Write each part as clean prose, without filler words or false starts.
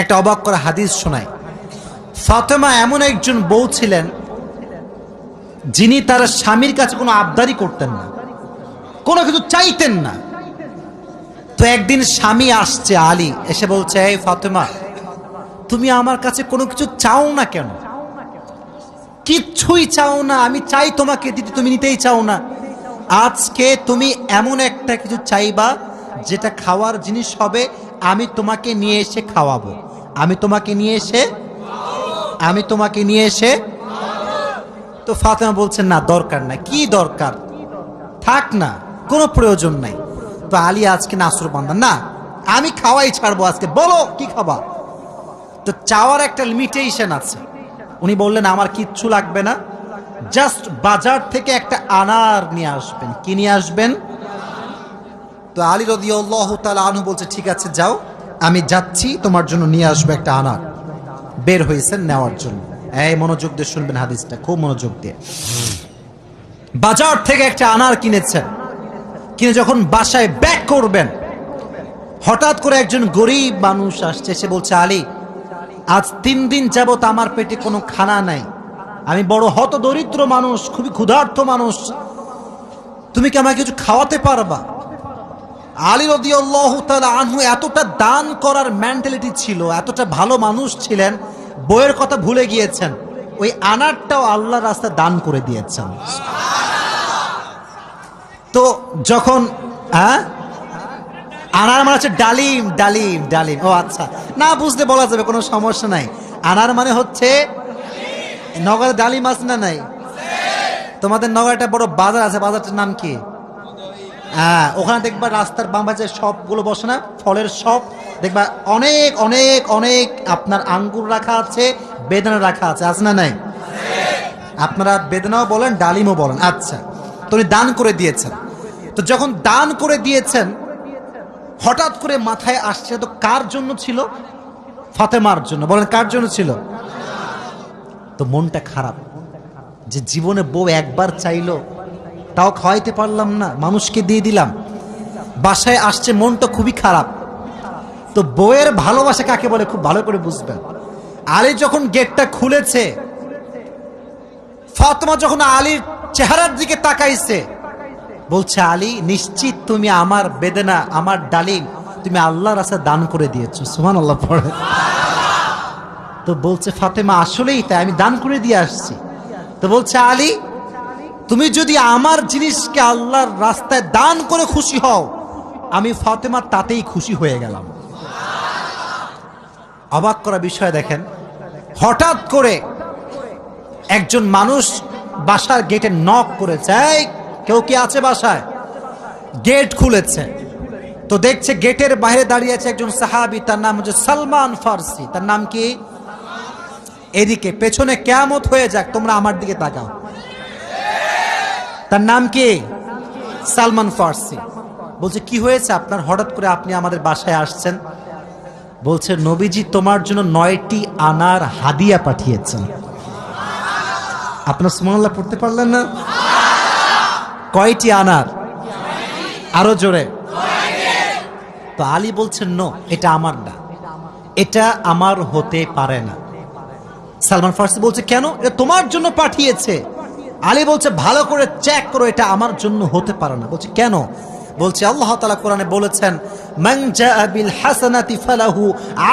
একটা অবাক করা হাদিস শোনায়। ফাতেমা এমন একজন বউ ছিলেন যিনি তার স্বামীর কাছে কোনো আবদারি করতেন না, কোনো কিছু চাইতেন না। তো একদিন স্বামী আসছে আলী, এসে বলছে, এই ফাতেমা, তুমি আমার কাছে কোনো কিছু চাও না কেন? কিচ্ছুই চাও না, আমি চাই তোমাকে দিতে, তুমি নিতেই চাও না। আজকে তুমি এমন একটা কিছু চাইবা যেটা খাওয়ার জিনিস হবে, আমি তোমাকে নিয়ে এসে খাওয়াবো, আমি তোমাকে নিয়ে এসে। তো ফাতেমা বলছেন, না দরকার নাই। কি দরকার? থাক না, কোনো প্রয়োজন নাই। তো আলী আজকে নাসরবান্দা, না আমি খাওয়াই ছাড়বো আজকে, বলো কি খাবা। তো চাওয়ার একটা লিমিটেশন আছে। উনি বললেন, আমার কিচ্ছু লাগবে না, জাস্ট বাজার থেকে একটা আনার নিয়ে আসবেন। কি নিয়ে আসবেন? তো আলী রাদিয়াল্লাহু তাআলা আনহু বলছে, ঠিক আছে যাও, আমি যাচ্ছি, তোমার জন্য নিয়ে আসবো একটা আনার। বের হয়েছেন নেওয়ার জন্য। এই মনোযোগ দিয়ে শুনবেন হাদিসটা, খুব মনোযোগ দিয়ে। বাজার থেকে একটা আনার কিনেছেন, কিনে যখন বাসায় ব্যাক করবেন, হঠাৎ করে একজন গরিব মানুষ আসছে, সে বলছে, আলী, আজ 3 দিন যাবত আমার পেটে কোনো খানা নাই, আমি বড় হতদরিদ্র মানুষ, খুবই ক্ষুধার্ত মানুষ, তুমি কি আমাকে কিছু খাওয়াতে পারবা? আলী রাদিয়াল্লাহু তাআলা আনহু এতটা দান করার মেন্টালিটি ছিল, এতটা ভালো মানুষ ছিলেন, বইয়ের কথা ভুলে গিয়েছেন, ওই আনারটাও আল্লাহর রাস্তায় দান করে দিয়েছেন। তো যখন আনার মানে হচ্ছে ডালিম, ডালিম, ডালিম। ও আচ্ছা, না বুঝতে বলা যাবে, কোনো সমস্যা নাই। আনার মানে হচ্ছে, নগরে ডালিম আছে না নাই? তোমাদের নগরে একটা বড় বাজার আছে, বাজারটার নাম কি? ওখানে দেখবা রাস্তার বাম পাশে সবগুলো বসে না, ফলের সব দেখবা, অনেক অনেক অনেক আপনার আঙ্গুর রাখা আছে, বেদানা রাখা আছে, আছে না নাই? আপনারা বেদানাও বলেন, ডালিমও বলেন। আচ্ছা, তো উনি দান করে দিয়েছেন। তো যখন দান করে দিয়েছেন, হঠাৎ করে মাথায় আসছে, তো কার জন্য ছিল? ফাতেমার জন্য। বলেন, কার জন্য ছিল? তো মনটা খারাপ যে জীবনে বউ একবার চাইলো, তাও খাওয়াইতে পারলাম না, মানুষকে দিয়ে দিলাম। বাসায় আসছে, মনটা খুবই খারাপ। তো বউয়ের ভালোবাসা কাকে বলে খুব ভালো করে বুঝবেন। আলী যখন গেটটা খুলেছে, ফাতেমা যখন আলীর চেহারার দিকে তাকাইছে, বলছে, আলী, নিশ্চিত তুমি আমার বেদনা, আমার ডালিম তুমি আল্লাহর রাস্তায় দান করে দিয়েছো। সুবহানাল্লাহ পড়ে। তো বলছে ফাতেমা, আসলেই তাই, আমি দান করে দিয়ে আসছি। তো বলছে, আলী, তুমি যদি আমার জিনিসকে আল্লাহর রাস্তায় দান করে খুশি হও, আমি ফাতেমা তাতেই খুশি হয়ে গেলাম। অবাক করা বিষয় দেখেন, হঠাৎ করে একজন মানুষ বাসার গেটে নক করেছে, এই কেউ কি আছে বাসায়? গেট খুলেছে, তো দেখছে গেটের বাইরে দাঁড়িয়ে আছে একজন সাহাবী, তার নাম হচ্ছে সালমান ফারসি। তার নাম কি? এদিকে পেছনে কিয়ামত হয়ে যাক, তোমরা আমার দিকে তাকাও। তার নাম কি? সালমান ফারসি। বলছে, কি হয়েছে আপনার, হঠাৎ করে আপনি আমাদের বাসায় আসছেন? বলছে, নবীজি তোমার জন্য 9টি আনার হাদিয়া পাঠিয়েছেন। আপনার সুবহানাল্লাহ পড়তে পারলেন না? কয়টি আনার? আরো জোরে। তো আলী বলছেন, নো, এটা আমার না, এটা আমার হতে পারে না। সালমান ফারসি বলছে, কেন? এটা তোমার জন্য পাঠিয়েছে। আলী বলছে, ভালো করে চেক করো, এটা আমার জন্য হতে পারে না। বলছে, কেন? বলছে, আল্লাহ তাআলা কোরআনে বলেছেন, মান জাআ বিল হাসানাতি ফালাহু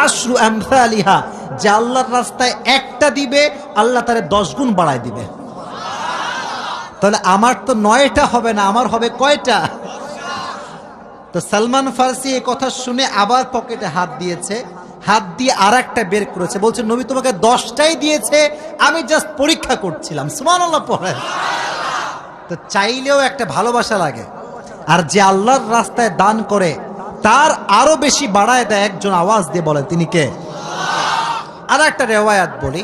আশরু আমসালিহা, যে আল্লাহর রাস্তায় একটা দিবে, আল্লাহ তারে 10 গুণ বাড়ায় দিবে। তাহলে আমার তো 9টা হবে না, আমার হবে কয়টা? তো সালমান ফারসি এই কথা শুনে আবার পকেটে হাত দিয়েছে, হাত দিয়ে আর একটা বের করেছে, বলছে, নবী তোমাকে 10টাই দিয়েছে, আমি জাস্ট পরীক্ষা করছিলাম। সুবহানাল্লাহ পড়ে। তো চাইলেও একটা ভালোবাসা লাগে, আর যে আল্লাহর রাস্তায় দান করে তার আরো বেশি বাড়ায় দেয়। একজন আওয়াজ দিয়ে বলে, তিনি কে? আর একটা রেওয়ায়াত বলি,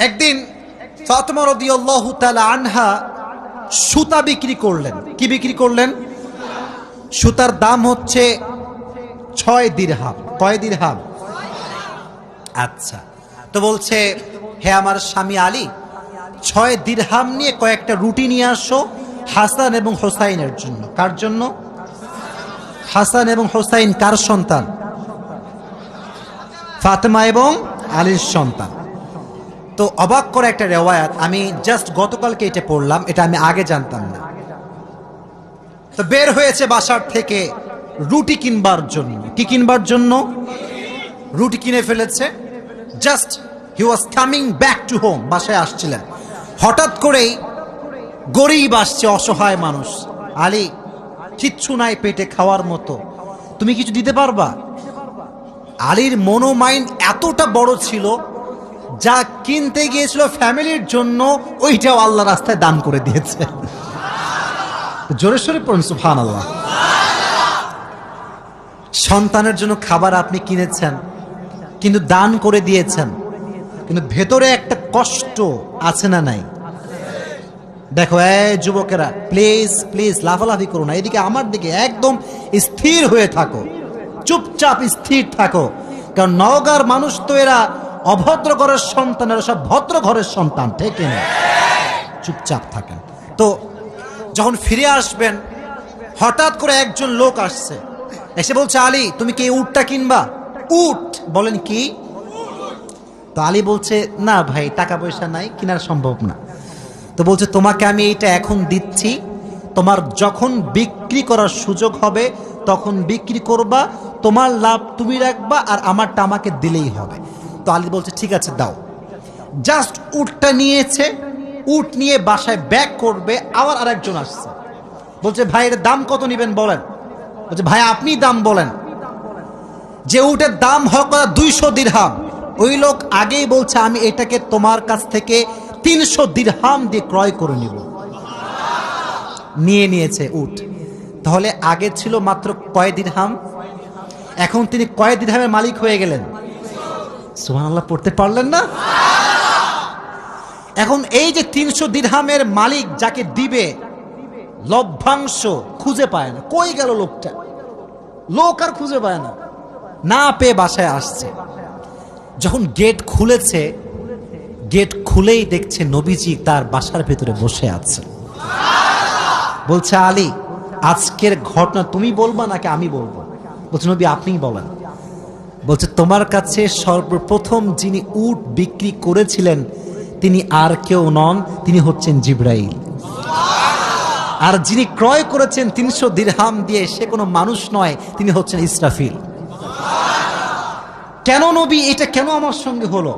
একদিন ফাতেমা রাদিয়াল্লাহু তাআলা আনহা সুতা বিক্রি করলেন। কি বিক্রি করলেন? সুতার দাম হচ্ছে 6 দিরহাম। কয় দিরহাম? আচ্ছা, তো বলছে, হে আমার স্বামী আলী, 6 দিরহাম নিয়ে কয়েকটা রুটি নিয়ে আসো হাসান এবং হোসাইনের জন্য। কার জন্য? হাসান এবং হোসাইন কার সন্তান? ফাতেমা এবং আলীর সন্তান। তো অবাক করে একটা রেওয়ায়াত, আমি জাস্ট গতকালকে এটা পড়লাম, এটা আমি আগে জানতাম না। তো বের হয়েছে বাসার থেকে রুটি কিনবার জন্য। কি কিনবার জন্য? রুটি কিনে ফেলেছে। Just he was coming back to home, বাসায় আসছিলেন। হঠাৎ করেই গরিব আসছে, অসহায় মানুষ। আলী, কিচ্ছু নাই পেটে খাওয়ার মতো, তুমি কিছু দিতে পারবা? আলীর মনোমাইন্ড এতটা বড় ছিল, যা কিনতে গিয়েছিল ফ্যামিলির জন্য ওইটাও আল্লাহ রাস্তায় দান করে দিয়েছে। জোরে সোরে পড়ুন সুবহানাল্লাহ। সন্তানের জন্য খাবার আপনি কিনেছেন, কিন্তু দান করে দিয়েছেন, কিন্তু ভেতরে একটা কষ্ট আছে না নাই? দেখো এই যুবকেরা, প্লিজ প্লিজ লাফালাফি করো না, এদিকে আমার দিকে একদম স্থির হয়ে থাকো, চুপচাপ স্থির থাকো। কারণ নওগাঁর মানুষ তো এরা অভদ্র ঘরের সন্তান, এরা সব ভদ্র ঘরের সন্তান, ঠিক না? চুপচাপ থাকেন। তো যখন ফিরে আসবেন, হঠাৎ করে একজন লোক আসছে, এসে বলছে, আলী তুমি কি এই উটটা কিনবা? উট? বলেন কি? তো আলী বলছে, না ভাই, টাকা পয়সা নাই, কেনার সম্ভব না। তো বলছে, তোমাকে আমি এইটা এখন দিচ্ছি, তোমার যখন বিক্রি করার সুযোগ হবে তখন বিক্রি করবা, তোমার লাভ তুমি রাখবা, আর আমারটা আমাকে দিলেই হবে। তো আলী বলছে, ঠিক আছে দাও। জাস্ট উটটা নিয়েছে, উট নিয়ে বাসায় ব্যাক করবে, আবার আরেকজন আসছে, বলছে, ভাই এর দাম কত নেবেন বলেন? বলছে, ভাই আপনি দাম বলেন। যে উটের দাম হোক 200 দিরহাম, ওই লোক আগেই বলছে, আমি এটাকে তোমার কাছ থেকে 300 দিরহাম দিয়ে ক্রয় করে নিব। নিয়ে নিয়েছে উট। তাহলে আগে ছিল মাত্র কয় দিরহাম, এখন তিনি কয় দিরহামের মালিক হয়ে গেলেন? সুবহানাল্লাহ পড়তে পারলেন না? এখন এই যে 300 দিরহামের মালিক যাকে দিবে, লভ্যাংশ খুঁজে পায় না। কই গেল লোকটা? লোক আর খুঁজে পায় না, না পেয়ে বাসায় আসছে। যখন গেট খুলেছে, গেট খুলেই দেখছে নবীজি তার বাসার ভেতরে বসে আছে। বলছে, আলী আজকের ঘটনা তুমি বলবা নাকি আমি বলবো? বলছে, নবী আপনিই বলেন। বলছে, তোমার কাছে সর্বপ্রথম যিনি উট বিক্রি করেছিলেন তিনি আর কেউ নন, তিনি হচ্ছেন জিবরাইল। আর যিনি ক্রয় করেছেন 300 দিরহাম দিয়ে, সে কোনো মানুষ নয়, তিনি হচ্ছেন ইসরাফিল। কেন নবী, এটা কেন আমার সঙ্গে হলো?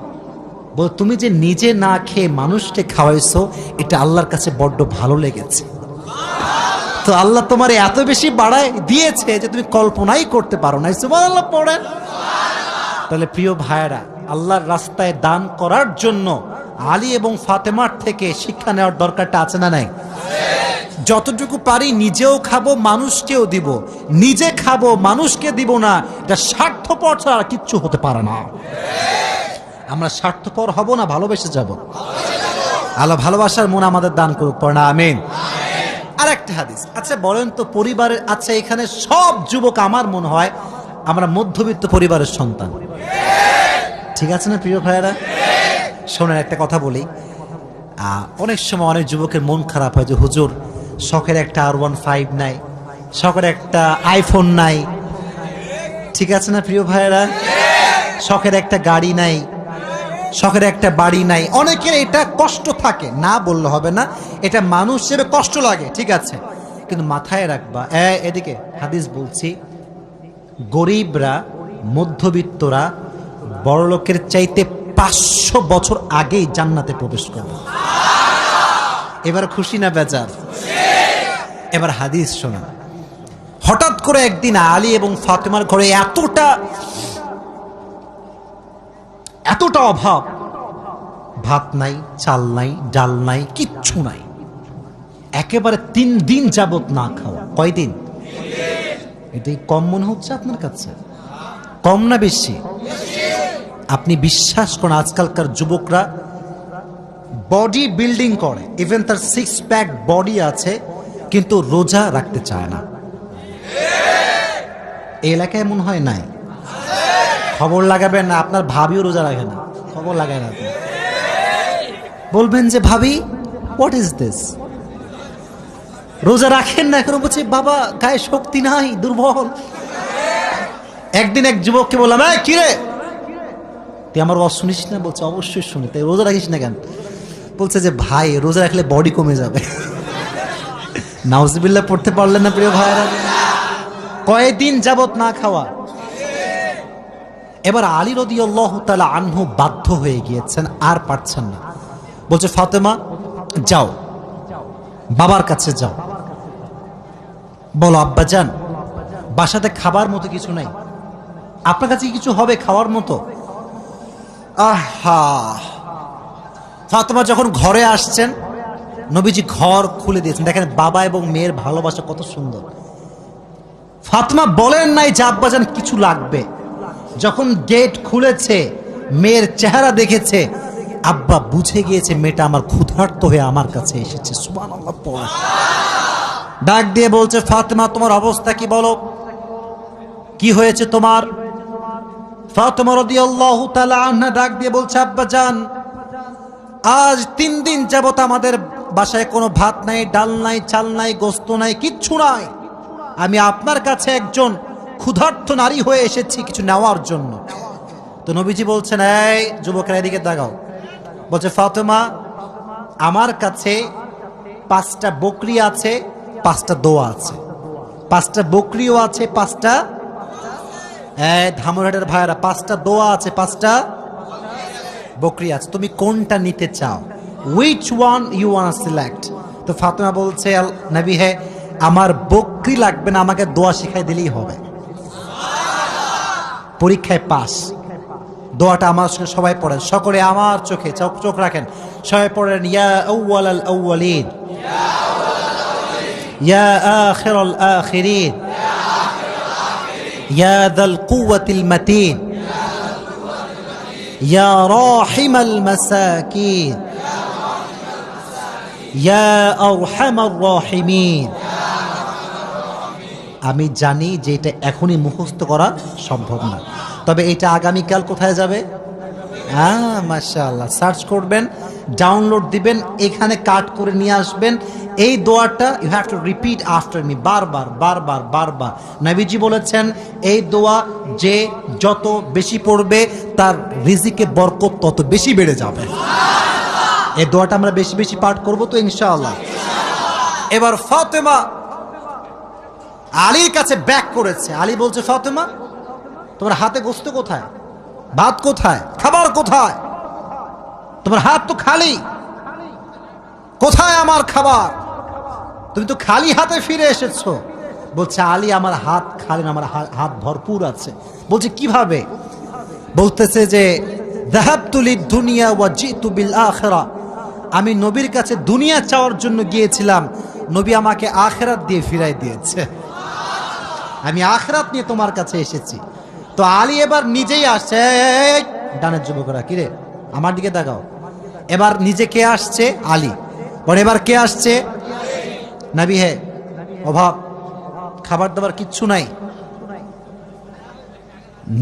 বল, তুমি যে নিজে না খেয়ে মানুষকে খাওয়াইছো, এটা আল্লাহর কাছে বড্ড ভালো লেগেছে। তো আল্লাহ তোমার এত বেশি বাড়ায় দিয়েছে যে তুমি কল্পনাই করতে পারো না। সুবহানাল্লাহ পড়েন। তাহলে প্রিয় ভাইয়েরা, আল্লাহর রাস্তায় দান করার জন্য আলী এবং ফাতেমার থেকে শিক্ষা নেওয়ার দরকারটা আছে না নাই? যতটুকু পারি নিজেও খাবো, মানুষকেও দিব। নিজে খাবো, মানুষকে দিব না, এটা স্বার্থপর ছাড়া কিচ্ছু হতে পারে না। আমরা স্বার্থপর হব না, ভালোবেসে যাব। আল্লাহ ভালোবাসার মন আমাদের দান করুক, পড়না আমিন। আর একটা হাদিস, আচ্ছা বলেন তো পরিবারের, আচ্ছা এখানে সব যুবক আমার মনে হয় আমরা মধ্যবিত্ত পরিবারের সন্তান, ঠিক আছে না প্রিয় ভাইয়েরা? শোনেন একটা কথা বলি, অনেক সময় অনেক যুবকের মন খারাপ হয় যে হুজুর শখের একটা R15 নাই, শখের একটা আইফোন নাই, ঠিক আছে না প্রিয় ভাইয়েরা? শখের একটা গাড়ি নাই, শখের একটা বাড়ি নাই। অনেকের এটা কষ্ট থাকে, না বললে হবে না, এটা মানুষ হিসেবে কষ্ট লাগে, ঠিক আছে, কিন্তু মাথায় রাখবা, এদিকে হাদিস বলছি, গরিবরা, মধ্যবিত্তরা বড়লোকের চাইতে 500 বছর আগেই জান্নাতে প্রবেশ করবে। এবার খুশি না বেজার? এবার হাদিস শোনা। হঠাৎ করে একদিন আলী এবং ফাতেমার ঘরে এতটা অভাব, ভাত নাই, চাল নাই, ডাল নাই, কিচ্ছু নাই, একেবারে 3 দিন যাবত না খাওয়া। কয়দিন? এটাই কম মনে হচ্ছে আপনার কাছে? কম না বেশি? আপনি বিশ্বাস করেন, আজকালকার যুবকরা বডি বিল্ডিং করে, ইভেন তার 6 প্যাক বডি আছে, কিন্তু রোজা রাখতে চায় না। এই এলাকায় মনে হয় নাই? খবর লাগাবেন না, আপনার ভাবিও রোজা রাখে না, খবর লাগায় না। আপনি বলবেন যে ভাবি হোয়াট ইজ দিস, রোজা রাখেন না এখন? বলছে বাবা গায়ে শক্তি নাই, দুর্বল। একদিন এক যুবককে বললাম, কিরে তুই আমার ওয়াজ শুনিস না? বলছে অবশ্যই শুনি। তাই রোজা রাখিস না কেন? বলছে যে ভাই রোজা রাখলে বডি কমে যাবে। নাউজুবিল্লাহ পড়তে পারলেন না প্রিয় ভাইরা? কয়েকদিন যাবত না খাওয়া। এবার আলী রাদিয়াল্লাহু তাআলা আনহু বাধ্য হয়ে গিয়েছেন, আর পারছেন না। বলছে ফাতেমা যাও, বাবার কাছে যাও, বলো আব্বাজান বাসাতে খাবার মতো কিছু নাই, আপনার কাছে কিছু হবে খাওয়ার মতো? আহা, ফাতেমা যখন ঘরে আসছেন, নবীজি ঘর খুলে দিয়েছেন। দেখেন বাবা এবং মেয়ের ভালোবাসা কত সুন্দর। ফাতেমা বলেন নাই যে আব্বাজান কিছু লাগবে। যখন গেট খুলেছে, মেয়ের চেহারা দেখেছে, আব্বা বুঝে গিয়েছে মেয়েটা আমার ক্ষুধার্ত হয়ে আমার কাছে এসেছে। সুবহানাল্লাহ পড়ে ডাক দিয়ে বলছে ফাতেমা তোমার অবস্থা কি বলো, কি হয়েছে তোমার? ফাতেমা রাদিয়াল্লাহু তাআলা আনহা ডাক দিয়ে বলছে আব্বাজান আজ 3 দিন যাবত আমাদের বাসায় কোনো ভাত নাই, ডাল নাই, চাল নাই, গোস্ত নাই, কিচ্ছু নাই। আমি আপনার কাছে একজন ক্ষুধার্ত নারী হয়ে এসেছি কিছু নেওয়ার জন্য। তো নবীজি বলছেন এই যুবকেরা এদিকে তাকাও। বলছে ফাতেমা আমার কাছে 5টা বকরি আছে, 5টা দোয়া আছে। 5টা বকরিও আছে, 5টা ধামরাটের ভাইয়েরা 5টা দোয়া আছে, 5টা বকরি আছে। তুমি কোনটা নিতে চাও? which one you want to select? তো ফাতেমা বলছে নবী হে আমার বকরি লাগবে না, আমাকে দোয়া শিখাই দিলেই হবে। পরীক্ষায় পাস। দোয়াটা আমার সঙ্গে সবাই পড়েন, সকলে আমার চোখে চোখ রাখেন, সবাই পড়েন ইয়া আউয়ালাল আউয়ালিন ইয়া আখিরাল আখিরিন ইয়া যাল কুওয়াতিল মাতিন ইয়া রাহিমাল মাসাকিন ইয়া আরহামার রাহিমিন। আমি জানি যে এটা এখনই মুখস্থ করা সম্ভব না, তবে এটা আগামীকাল কোথায় যাবে? মাশাআল্লাহ, সার্চ করবেন, ডাউনলোড দিবেন, এখানে কাট করে নিয়ে আসবেন। এই দোয়াটা you have to repeat after me, বারবার বারবার বারবার। নবীজি বলেছেন এই দোয়া যে যত বেশি পড়বে তার রিজিকে বরকত তত বেশি বেড়ে যাবে। এই দোয়াটা আমরা বেশি বেশি পাঠ করব তো ইনশাআল্লাহ। এবার ফাতেমা আলীর কাছে ব্যাক করেছে। আলী বলছে ফাতেমা তোমার হাতে গোস্ত কোথায়, ভাত কোথায়, খাবার কোথায়? তোমার হাত তো খালি, কোথায় আমার খাবার? তুমি তো খালি হাতে ফিরে এসেছো। বলছে আলী আমার হাত খালি না, আমার হাত ভরপুর আছে। বলছে কিভাবে? বলতেছে যে যাহাবতু লিদ দুনিয়া ওয়া জিতু বিল আখিরা, আমি নবীর কাছে দুনিয়া চাওয়ার জন্য গিয়েছিলাম, নবী আমাকে আখিরাত দিয়ে ফিরাই দিয়েছে। আমি আখিরাত নিয়ে তোমার কাছে এসেছি। তো আলী এবার নিজেই আসছে। ডানের যুবকরা কিরে আমার দিকে তাকাও। এবার নিজে কে আসছে? আলী। পরে এবার কে আসছে? নবী হে অভাব, খাবার দাবার কিচ্ছু নাই।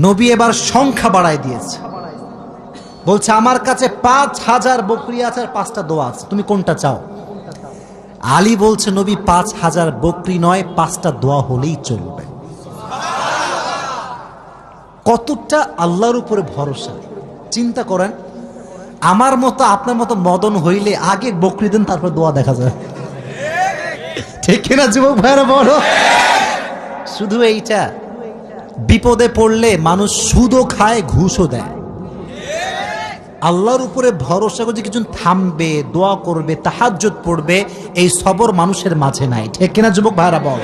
নবী এবার সংখ্যা বাড়ায় দিয়েছে। বলছে আমার কাছে 5000 বকরি আছে আর 5টা দোয়া আছে, তুমি কোনটা চাও? আলী বলছে নবী 5000 বকরি নয়, 5টা দোয়া হলেই চলবে। কতটা আল্লাহর উপরে ভরসা চিন্তা করেন। আমার মতো আপনার মতো মদন হইলে আগে বকরি দেন, তারপর দোয়া দেখা যায়। ঠিক কিনা যুবক ভাইরা বলো? শুধু এইটা, বিপদে পড়লে মানুষ সুদও খায়, ঘুষও দেয়। আল্লাহর উপরে ভরসা করে কিছু থামবে, দোয়া করবে, তাহাজ্জুদ পড়বে, এই সবর মানুষের মাঝে নাই। ঠিক কিনা যুবক ভাইরা বল?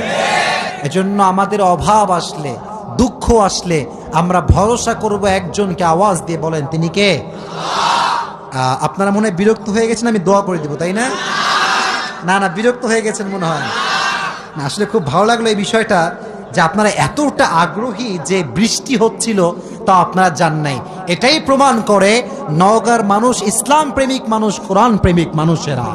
এজন্য আমাদের অভাব আসলে, দুঃখ আসলে আমরা ভরসা করব একজনকে। আওয়াজ দিয়ে বলেন তিনি কে? আপনারা মনে হয় বিরক্ত হয়ে গেছেন, আমি দোয়া করে দিব, তাই না? না না, বিরক্ত হয়ে গেছেন মনে হয় না। আসলে খুব ভালো লাগলো এই বিষয়টা যে আপনারা এতটা আগ্রহী যে বৃষ্টি হচ্ছিল তা আপনারা জান নাই। এটাই প্রমাণ করে নওগাঁর মানুষ ইসলাম প্রেমিক মানুষ, কোরআন প্রেমিক মানুষেরা।